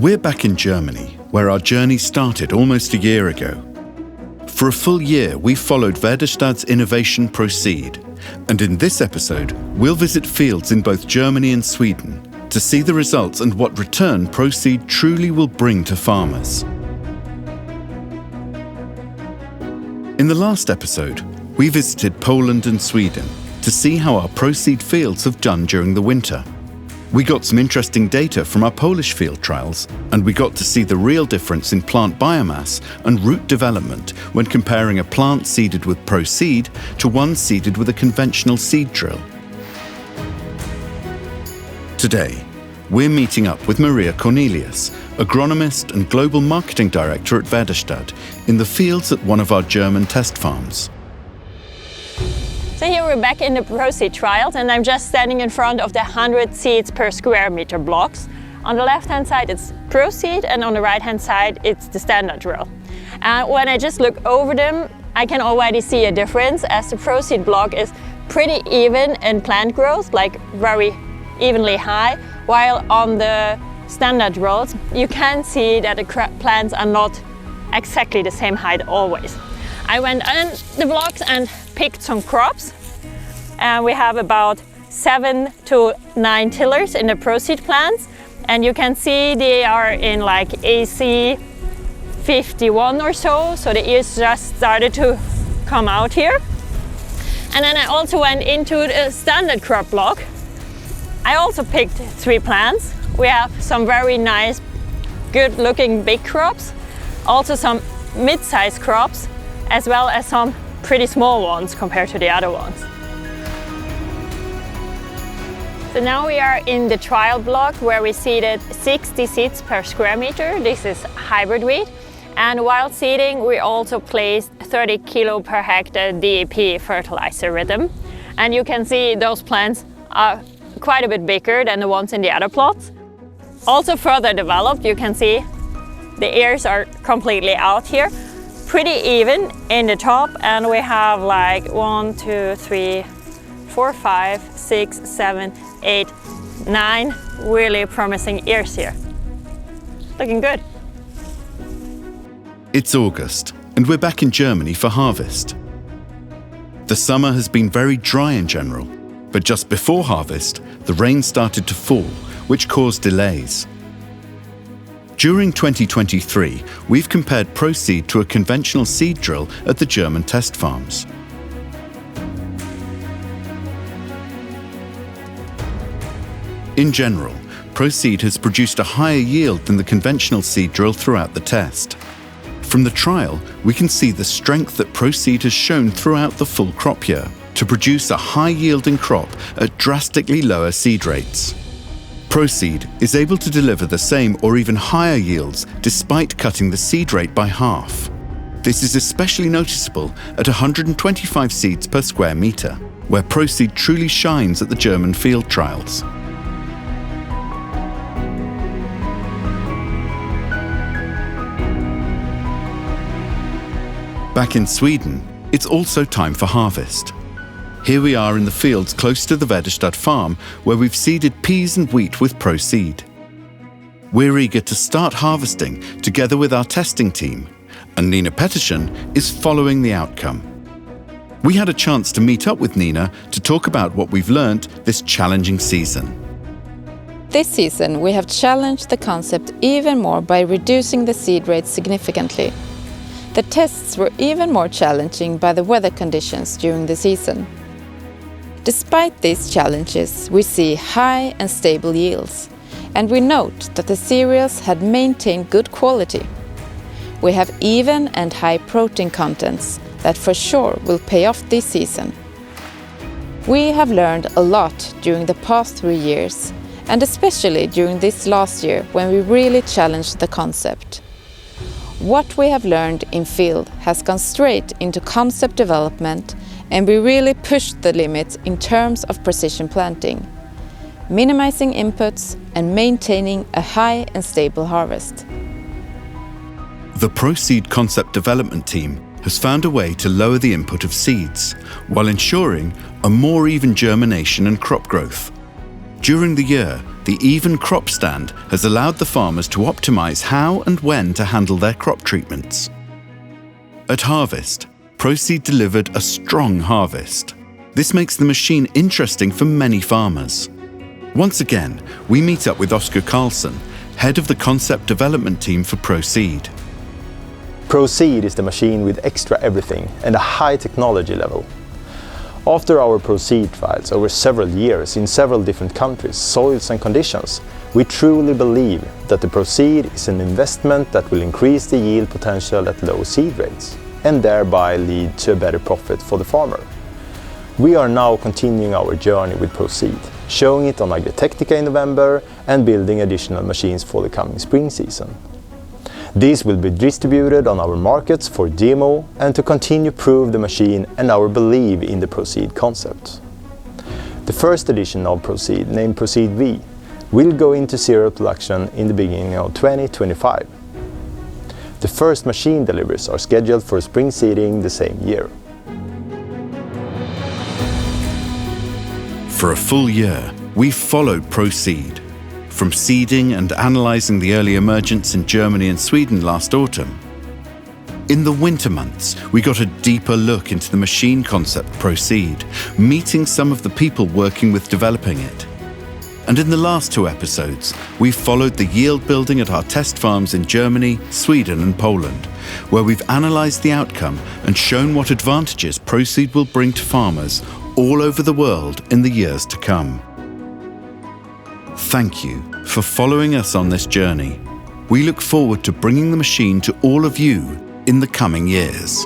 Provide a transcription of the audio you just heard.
We're back in Germany, where our journey started almost a year ago. For a full year, we followed Väderstad's innovation Proceed, and in this episode, we'll visit fields in both Germany and Sweden to see the results and what return Proceed truly will bring to farmers. In the last episode, we visited Poland and Sweden to see how our Proceed fields have done during the winter. We got some interesting data from our Polish field trials, and we got to see the real difference in plant biomass and root development when comparing a plant seeded with Proceed to one seeded with a conventional seed drill. Today, we're meeting up with Maria Cornelius, agronomist and global marketing director at Väderstad, in the fields at one of our German test farms. So here we're back in the Proceed trials, and I'm just standing in front of the 100 seeds per square meter blocks. On the left-hand side it's Proceed, and on the right-hand side it's the standard drill. And when I just look over them, I can already see a difference, as the Proceed block is pretty even in plant growth, like very evenly high, while on the standard drills you can see that the plants are not exactly the same height always. I went in the blocks and picked some crops, and we have about 7 to 9 tillers in the Proceed plants, and you can see they are in like AC 51 or so the ears just started to come out here. And then I also went into the standard crop block. I also picked 3 plants. We have some very nice, good looking big crops, also some mid-sized crops, as well as some pretty small ones compared to the other ones. So now we are in the trial block where we seeded 60 seeds per square meter. This is hybrid wheat. And while seeding, we also placed 30 kilo per hectare DAP fertilizer with them. And you can see those plants are quite a bit bigger than the ones in the other plots. Also further developed, you can see the ears are completely out here. Pretty even in the top, and we have like 1, 2, 3, 4, 5, 6, 7, 8, 9 really promising ears here. Looking good. It's August, and we're back in Germany for harvest. The summer has been very dry in general, but just before harvest, the rain started to fall, which caused delays. During 2023, we've compared Proceed to a conventional seed drill at the German test farms. In general, Proceed has produced a higher yield than the conventional seed drill throughout the test. From the trial, we can see the strength that Proceed has shown throughout the full crop year to produce a high-yielding crop at drastically lower seed rates. Proceed is able to deliver the same or even higher yields despite cutting the seed rate by half. This is especially noticeable at 125 seeds per square meter, where Proceed truly shines at the German field trials. Back in Sweden, it's also time for harvest. Here we are in the fields close to the Väderstad farm, where we've seeded peas and wheat with Proceed. We're eager to start harvesting together with our testing team, and Nina Pettersson is following the outcome. We had a chance to meet up with Nina to talk about what we've learned this challenging season. This season we have challenged the concept even more by reducing the seed rate significantly. The tests were even more challenging by the weather conditions during the season. Despite these challenges, we see high and stable yields, and we note that the cereals had maintained good quality. We have even and high protein contents that for sure will pay off this season. We have learned a lot during the past 3 years, and especially during this last year when we really challenged the concept. What we have learned in field has gone straight into concept development, and we really pushed the limits in terms of precision planting, minimizing inputs and maintaining a high and stable harvest. The Proceed concept development team has found a way to lower the input of seeds while ensuring a more even germination and crop growth. During the year, the even crop stand has allowed the farmers to optimize how and when to handle their crop treatments. At harvest, Proceed delivered a strong harvest. This makes the machine interesting for many farmers. Once again, we meet up with Oscar Carlson, head of the concept development team for Proceed. Proceed is the machine with extra everything and a high technology level. After our Proceed trials over several years in several different countries, soils and conditions, we truly believe that the Proceed is an investment that will increase the yield potential at low seed rates and thereby lead to a better profit for the farmer. We are now continuing our journey with Proceed, showing it on Agritechnica in November and building additional machines for the coming spring season. These will be distributed on our markets for demo and to continue prove the machine and our belief in the Proceed concept. The first edition of Proceed, named Proceed V, will go into serial production in the beginning of 2025. The first machine deliveries are scheduled for spring seeding the same year. For a full year, we followed Proceed. From seeding and analysing the early emergence in Germany and Sweden last autumn. In the winter months, we got a deeper look into the machine concept Proceed, meeting some of the people working with developing it. And in the last two episodes, we followed the yield building at our test farms in Germany, Sweden and Poland, where we've analysed the outcome and shown what advantages Proceed will bring to farmers all over the world in the years to come. Thank you for following us on this journey. We look forward to bringing the machine to all of you in the coming years.